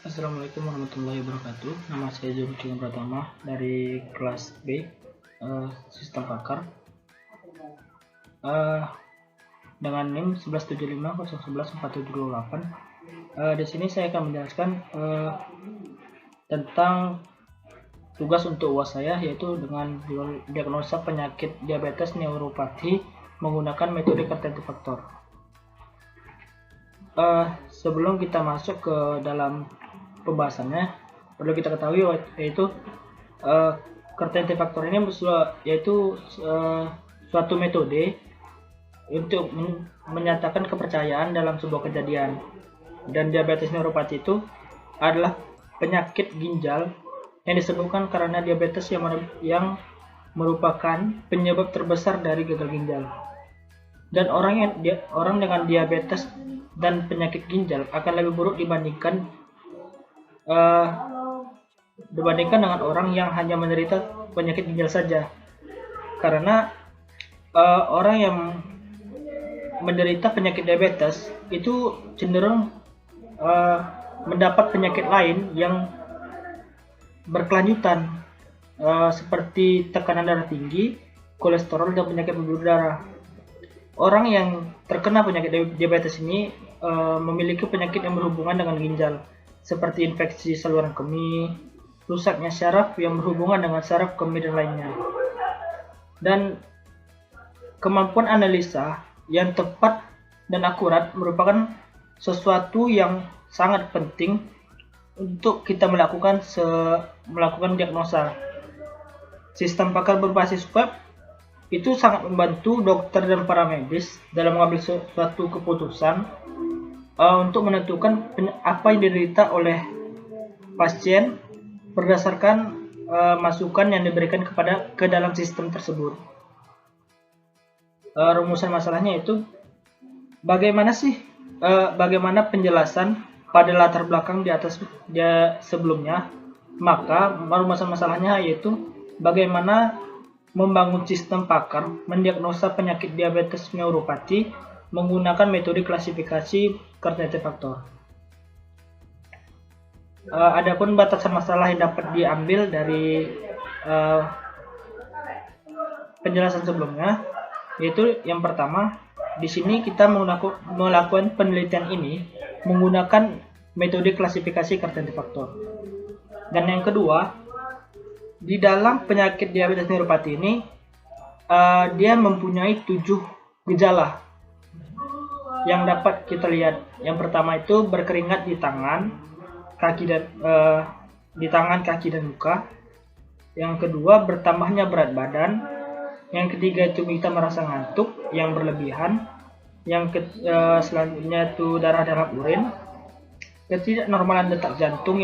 Assalamualaikum warahmatullahi wabarakatuh. Nama saya Zulkifli Pratama dari kelas B, Sistem Pakar, dengan NIM 1175011478. Di sini saya akan menjelaskan tentang tugas untuk UAS saya, yaitu dengan diagnosa penyakit diabetes neuropati menggunakan metode Cartentia Factor. Sebelum kita masuk ke dalam pembahasannya, perlu kita ketahui yaitu Cartentia Factor ini yaitu suatu metode untuk menyatakan kepercayaan dalam sebuah kejadian. Dan diabetes neuropati itu adalah penyakit ginjal yang disebabkan karena diabetes yang merupakan penyebab terbesar dari gagal ginjal. Dan orang dengan diabetes dan penyakit ginjal akan lebih buruk dibandingkan dengan orang yang hanya menderita penyakit ginjal saja, karena orang yang menderita penyakit diabetes itu cenderung mendapat penyakit lain yang berkelanjutan, seperti tekanan darah tinggi, kolesterol, dan penyakit pembuluh darah. Orang yang terkena penyakit diabetes ini memiliki penyakit yang berhubungan dengan ginjal, seperti infeksi saluran kemih, rusaknya syaraf yang berhubungan dengan saraf kemih, dan lainnya. Dan kemampuan analisa yang tepat dan akurat merupakan sesuatu yang sangat penting untuk kita melakukan diagnosa. Sistem pakar berbasis web itu sangat membantu dokter dan para medis dalam mengambil suatu keputusan untuk menentukan apa yang diderita oleh pasien berdasarkan masukan yang diberikan ke dalam sistem tersebut. Rumusan masalahnya itu bagaimana penjelasan pada latar belakang di atas sebelumnya. Maka rumusan masalahnya yaitu bagaimana membangun sistem pakar mendiagnosa penyakit diabetes neuropati menggunakan metode klasifikasi Cartentia Factor. Adapun batasan masalah yang dapat diambil dari penjelasan sebelumnya, yaitu yang pertama, di sini kita melakukan penelitian ini menggunakan metode klasifikasi Cartentia Factor. Dan yang kedua, di dalam penyakit diabetes neuropati ini dia mempunyai 7 gejala yang dapat kita lihat. Yang pertama itu berkeringat di tangan, kaki dan muka. Yang kedua, bertambahnya berat badan. Yang ketiga itu kita merasa ngantuk yang berlebihan. Selanjutnya itu darah dalam urin. Ketidaknormalan detak jantung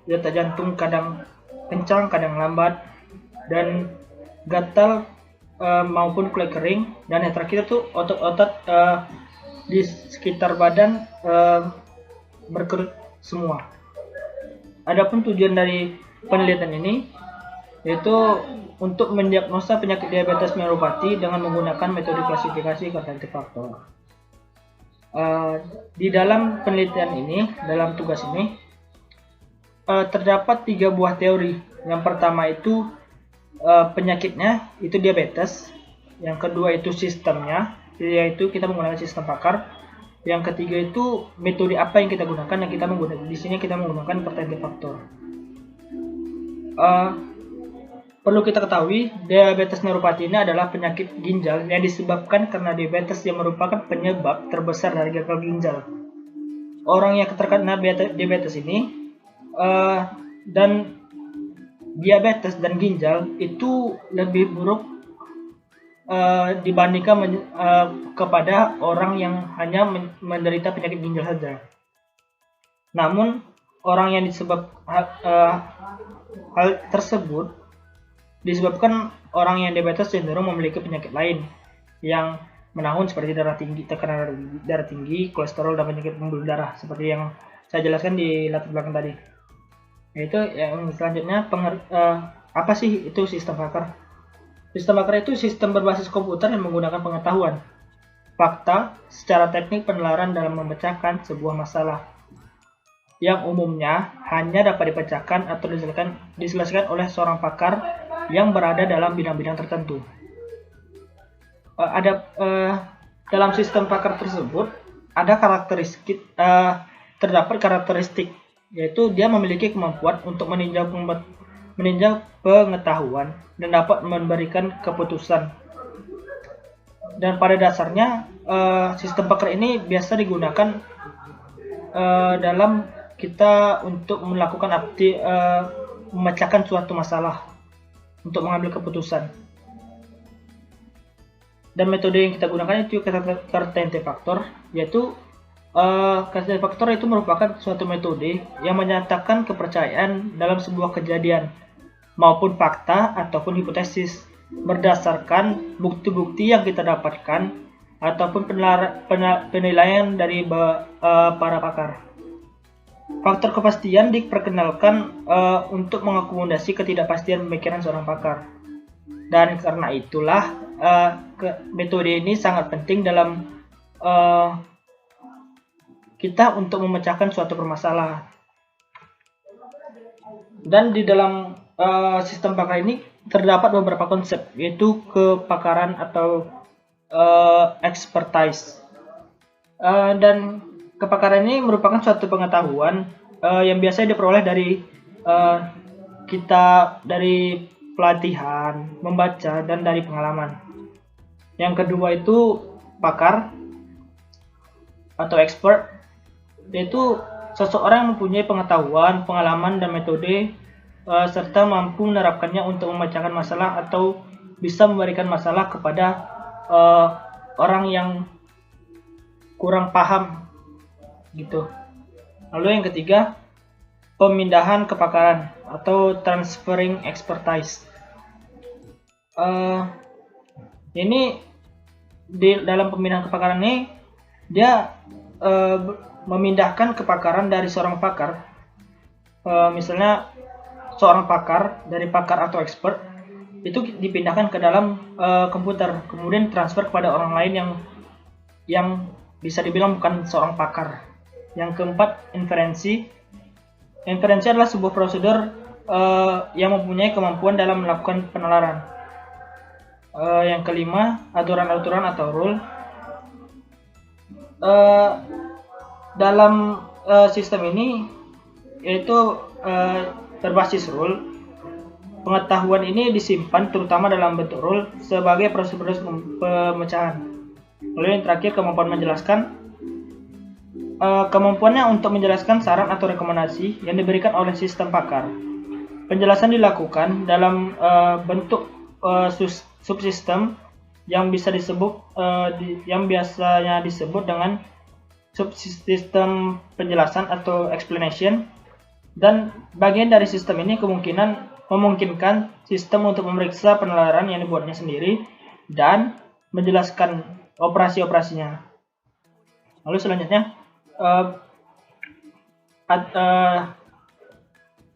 detak jantung kadang kencang, kadang lambat, dan gatal maupun kulit kering. Dan yang terakhir itu otot-otot di sekitar badan berkerut semua. Adapun tujuan dari penelitian ini yaitu untuk mendiagnosa penyakit diabetes neuropati dengan menggunakan metode klasifikasi Cartentia Factor. Di dalam penelitian ini, dalam tugas ini, terdapat 3 buah teori. Yang pertama itu penyakitnya itu diabetes. Yang kedua itu sistemnya, yaitu kita menggunakan sistem pakar. Yang ketiga itu metode apa yang kita gunakan. Di sini kita menggunakan Cartentia Factor. Perlu kita ketahui, diabetes neuropati ini adalah penyakit ginjal yang disebabkan karena diabetes yang merupakan penyebab terbesar dari gagal ginjal. Orang yang terkena diabetes ini dan diabetes dan ginjal itu lebih buruk dibandingkan kepada orang yang hanya menderita penyakit ginjal saja. Namun orang yang hal tersebut disebabkan orang yang diabetes cenderung memiliki penyakit lain yang menahun, seperti tekanan darah tinggi, kolesterol, dan penyakit pembuluh darah, seperti yang saya jelaskan di latar belakang tadi. Yaitu yang selanjutnya, apa sih itu sistem pakar? Sistem pakar itu sistem berbasis komputer yang menggunakan pengetahuan, fakta secara teknik penelaran dalam memecahkan sebuah masalah. yang umumnya hanya dapat dipecahkan atau diselesaikan oleh seorang pakar yang berada dalam bidang-bidang tertentu. Dalam sistem pakar tersebut ada terdapat karakteristik, yaitu dia memiliki kemampuan untuk meninjau pengetahuan dan dapat memberikan keputusan. Dan pada dasarnya sistem pakar ini biasa digunakan dalam kita untuk melakukan memecahkan suatu masalah untuk mengambil keputusan. Dan metode yang kita gunakan itu certainty factor, yaitu certainty factor itu merupakan suatu metode yang menyatakan kepercayaan dalam sebuah kejadian maupun fakta ataupun hipotesis berdasarkan bukti-bukti yang kita dapatkan ataupun penilaian dari para pakar. Faktor kepastian diperkenalkan untuk mengakomodasi ketidakpastian pemikiran seorang pakar. Dan karena itulah metode ini sangat penting dalam kita untuk memecahkan suatu permasalahan. Dan di dalam sistem pakar ini terdapat beberapa konsep, yaitu kepakaran atau expertise. Dan kepakaran ini merupakan suatu pengetahuan yang biasanya diperoleh dari dari pelatihan, membaca, dan dari pengalaman. Yang kedua itu pakar atau expert, yaitu seseorang yang mempunyai pengetahuan, pengalaman, dan metode serta mampu menerapkannya untuk memecahkan masalah atau bisa memberikan masalah kepada orang yang kurang paham gitu. Lalu yang ketiga, pemindahan kepakaran atau transferring expertise. Ini dalam pemindahan kepakaran ini dia memindahkan kepakaran dari seorang pakar, misalnya seorang pakar dari pakar atau expert itu dipindahkan ke dalam komputer, kemudian transfer kepada orang lain yang bisa dibilang bukan seorang pakar. Yang keempat, inferensi. Inferensi adalah sebuah prosedur yang mempunyai kemampuan dalam melakukan penalaran. Yang kelima, aturan-aturan atau rule. Dalam sistem ini yaitu berbasis rule. Pengetahuan ini disimpan terutama dalam bentuk rule sebagai prosedur pemecahan. Lalu yang terakhir, kemampuan menjelaskan. Kemampuannya untuk menjelaskan saran atau rekomendasi yang diberikan oleh sistem pakar. Penjelasan dilakukan dalam bentuk subsistem yang biasanya disebut dengan subsistem penjelasan atau explanation, dan bagian dari sistem ini memungkinkan sistem untuk memeriksa penalaran yang dibuatnya sendiri dan menjelaskan operasi-operasinya. Lalu selanjutnya,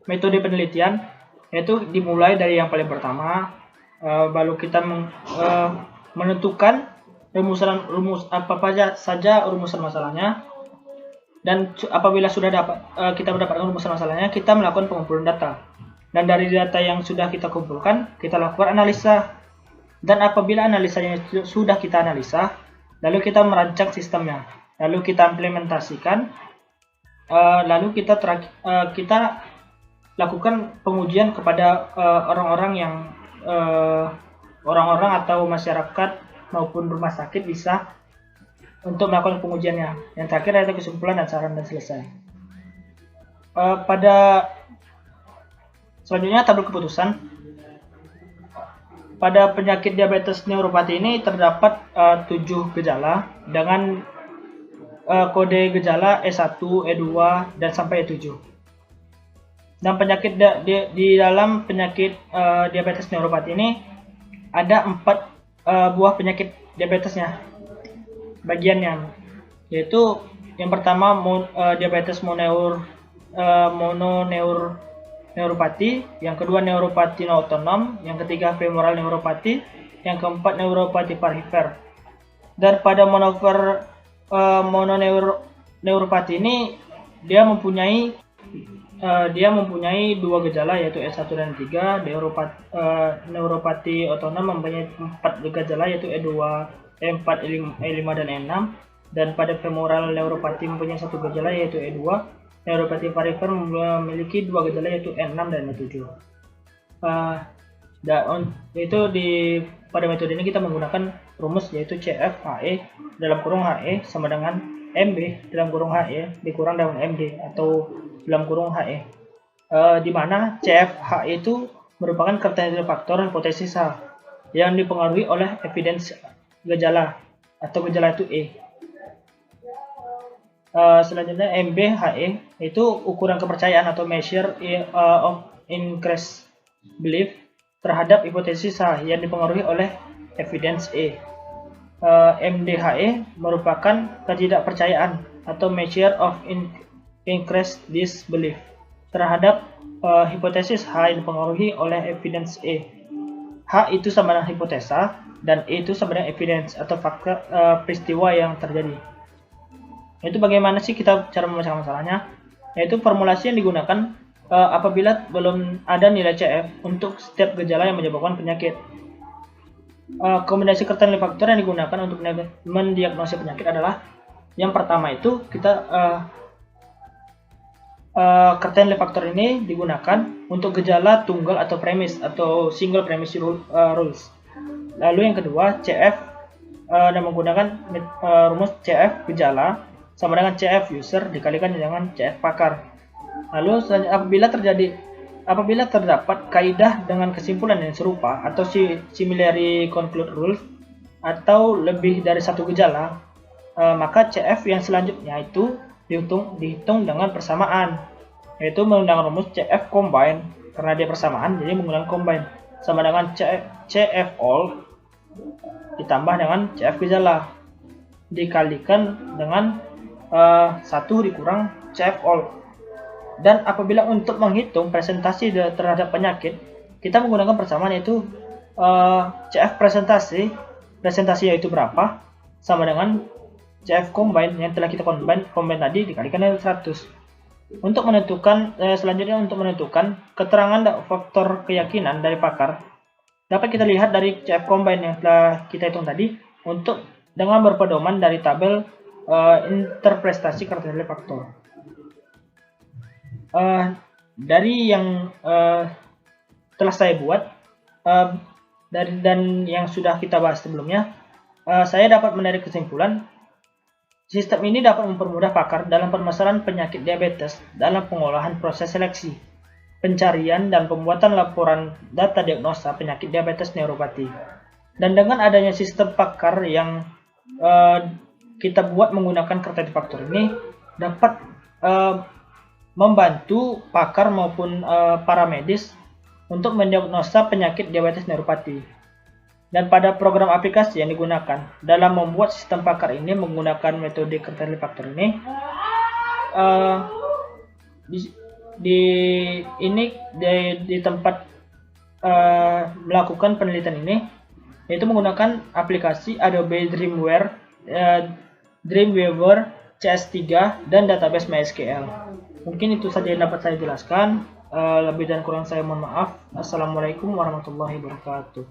metode penelitian, yaitu dimulai dari yang paling pertama, lalu kita menentukan rumusan masalahnya, dan apabila sudah kita mendapatkan rumusan masalahnya, kita melakukan pengumpulan data, dan dari data yang sudah kita kumpulkan kita lakukan analisa, dan apabila analisanya sudah kita analisa, lalu kita merancang sistemnya, lalu kita implementasikan, lalu kita lakukan pengujian kepada orang-orang atau masyarakat maupun rumah sakit bisa untuk melakukan pengujiannya. Yang terakhir adalah kesimpulan dan saran dan selesai. Pada selanjutnya, tabel keputusan. Pada penyakit diabetes neuropati ini terdapat 7 gejala dengan kode gejala E1, E2, dan sampai E7. Dan penyakit di dalam penyakit diabetes neuropati ini ada 4 buah penyakit diabetesnya bagiannya, yaitu yang pertama diabetes mononeuropati, yang kedua neuropati otonom, yang ketiga femoral neuropati, yang keempat neuropati perifer. Dan pada mononeuropati ini dia mempunyai dua gejala, yaitu E1 dan E3. Neuropati otonom mempunyai 4 gejala, yaitu E2, E4, E5 dan E6. Dan pada femoral neuropati mempunyai 1 gejala, yaitu E2. Neuropati perifer memiliki 2 gejala, yaitu E6 dan E7. Pada metode ini kita menggunakan rumus, yaitu CF-HE dalam kurung HE sama dengan MB dalam kurung HE dikurang dengan MD atau dalam kurung HE, di mana CF-HE itu merupakan kertaheterogen faktor hipotesis H yang dipengaruhi oleh evidence gejala atau gejala itu E. Selanjutnya MB-HE itu ukuran kepercayaan atau measure of increased belief terhadap hipotesis H yang dipengaruhi oleh evidence E. MD-HE merupakan ketidakpercayaan atau measure of increased disbelief terhadap hipotesis H yang dipengaruhi oleh evidence E. H itu sama dengan hipotesa dan E itu sama dengan evidence atau fakta peristiwa yang terjadi. Itu bagaimana sih kita cara memecahkan masalahnya? Yaitu formulasi yang digunakan apabila belum ada nilai CF untuk setiap gejala yang menyebabkan penyakit. Kombinasi kertaheterogen faktor yang digunakan untuk mendiagnosis penyakit adalah yang pertama itu kita kertaheterogen faktor ini digunakan untuk gejala tunggal atau premis atau single premise rules. Lalu yang kedua CF dan menggunakan rumus CF gejala sama dengan CF user dikalikan dengan CF pakar. Lalu apabila terdapat kaidah dengan kesimpulan yang serupa atau similarly conclude rules atau lebih dari satu gejala, maka CF yang selanjutnya itu dihitung dengan persamaan, yaitu menggunakan rumus CF combine. Karena dia persamaan, jadi menggunakan combine sama dengan CF all ditambah dengan CF gejala dikalikan dengan 1 dikurang CF all. Dan apabila untuk menghitung presentasi terhadap penyakit, kita menggunakan persamaan, yaitu CF presentasi yaitu berapa sama dengan CF combine yang telah kita combine tadi dikalikan dengan 100. Untuk menentukan selanjutnya untuk menentukan keterangan faktor keyakinan dari pakar, dapat kita lihat dari CF combine yang telah kita hitung tadi untuk dengan berpedoman dari tabel interpretasi kertaheterogen faktor. Dari yang telah saya buat dan yang sudah kita bahas sebelumnya, saya dapat menarik kesimpulan sistem ini dapat mempermudah pakar dalam permasalahan penyakit diabetes dalam pengolahan proses seleksi, pencarian, dan pembuatan laporan data diagnosa penyakit diabetes neuropati. Dan dengan adanya sistem pakar yang kita buat menggunakan kertaheterogen faktor ini dapat membantu pakar maupun para medis untuk mendiagnosa penyakit diabetes neuropati. Dan pada program aplikasi yang digunakan dalam membuat sistem pakar ini menggunakan metode kertaheterogen faktor ini, di tempat melakukan penelitian ini, yaitu menggunakan aplikasi Adobe Dreamweaver CS3 dan database MySQL. Mungkin itu saja yang dapat saya jelaskan. Lebih dan kurang saya mohon maaf. Assalamualaikum warahmatullahi wabarakatuh.